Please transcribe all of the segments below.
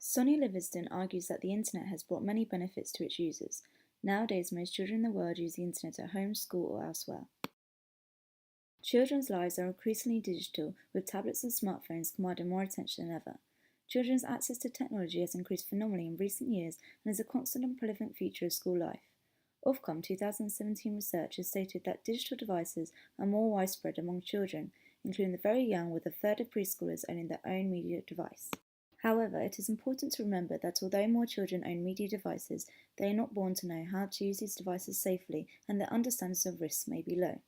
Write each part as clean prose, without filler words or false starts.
Sonny Livingston argues that the internet has brought many benefits to its users. Nowadays, most children in the world use the internet at home, school, or elsewhere. Children's lives are increasingly digital, with tablets and smartphones commanding more attention than ever. Children's access to technology has increased phenomenally in recent years and is a constant and prevalent feature of school life. Ofcom 2017 research has stated that digital devices are more widespread among children, including the very young, with a third of preschoolers owning their own media device. However, it is important to remember that although more children own media devices, they are not born to know how to use these devices safely, and their understanding of risks may be low.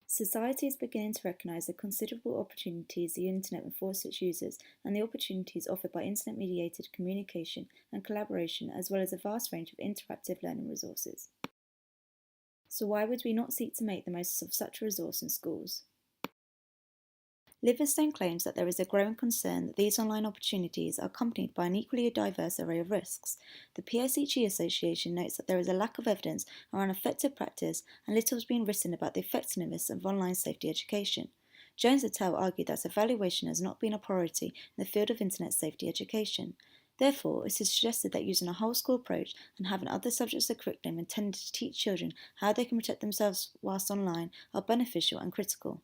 Society is beginning to recognise the considerable opportunities the internet affords its users and the opportunities offered by internet-mediated communication and collaboration, as well as a vast range of interactive learning resources. So why would we not seek to make the most of such a resource in schools? Livingston claims that there is a growing concern that these online opportunities are accompanied by an equally diverse array of risks. The ICT Association notes that there is a lack of evidence around effective practice and little has been written about the effectiveness of online safety education. Jones et al. Argued that evaluation has not been a priority in the field of internet safety education. Therefore, it is suggested that using a whole school approach and having other subjects of curriculum intended to teach children how they can protect themselves whilst online are beneficial and critical.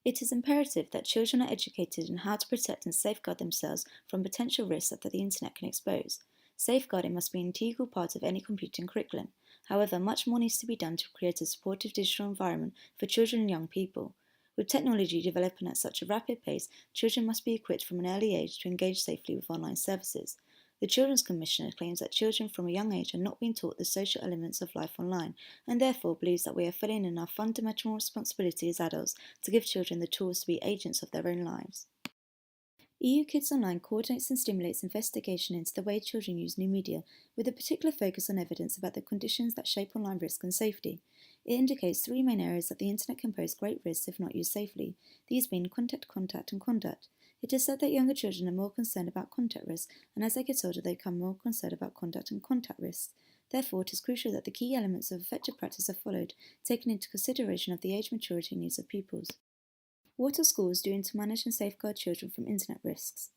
It is imperative that children are educated in how to protect and safeguard themselves from potential risks that the internet can expose. Safeguarding must be an integral part of any computing curriculum. However, much more needs to be done to create a supportive digital environment for children and young people. With technology developing at such a rapid pace, children must be equipped from an early age to engage safely with online services. The Children's Commissioner claims that children from a young age are not being taught the social elements of life online, and therefore believes that we are filling in our fundamental responsibility as adults to give children the tools to be agents of their own lives. EU Kids Online coordinates and stimulates investigation into the way children use new media, with a particular focus on evidence about the conditions that shape online risk and safety. It indicates three main areas that the internet can pose great risks if not used safely, these being contact, and conduct. It is said that younger children are more concerned about contact risks, and as they get older they become more concerned about conduct and contact risks. Therefore, it is crucial that the key elements of effective practice are followed, taking into consideration of the age maturity needs of pupils. What are schools doing to manage and safeguard children from internet risks?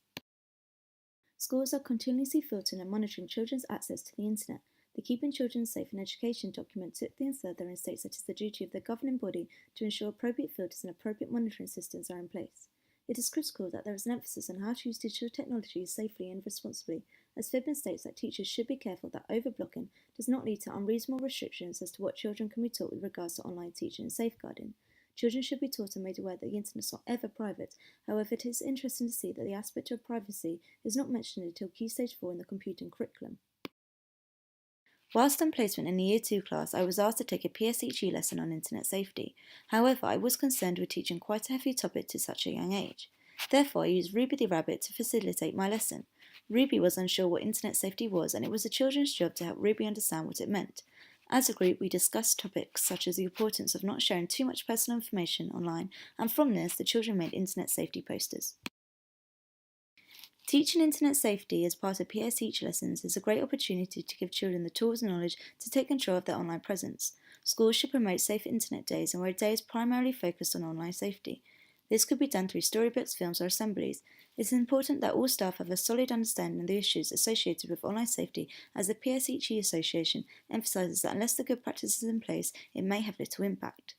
Schools are continuously filtering and monitoring children's access to the internet. The Keeping Children Safe in Education document took things further and states that it is the duty of the governing body to ensure appropriate filters and appropriate monitoring systems are in place. It is critical that there is an emphasis on how to use digital technology safely and responsibly, as Fibman states that teachers should be careful that overblocking does not lead to unreasonable restrictions as to what children can be taught with regards to online teaching and safeguarding. Children should be taught and made aware that the internet is not ever private. However, it is interesting to see that the aspect of privacy is not mentioned until Key Stage 4 in the computing curriculum. Whilst on placement in the Year 2 class, I was asked to take a PSHE lesson on internet safety. However, I was concerned with teaching quite a heavy topic to such a young age. Therefore, I used Ruby the Rabbit to facilitate my lesson. Ruby was unsure what internet safety was, and it was the children's job to help Ruby understand what it meant. As a group, we discussed topics such as the importance of not sharing too much personal information online, and from this, the children made internet safety posters. Teaching internet safety as part of PSH lessons is a great opportunity to give children the tools and knowledge to take control of their online presence. Schools should promote safe internet days and where a day is primarily focused on online safety. This could be done through storybooks, films or assemblies. It is important that all staff have a solid understanding of the issues associated with online safety, as the PSHE Association emphasises that unless the good practice is in place, it may have little impact.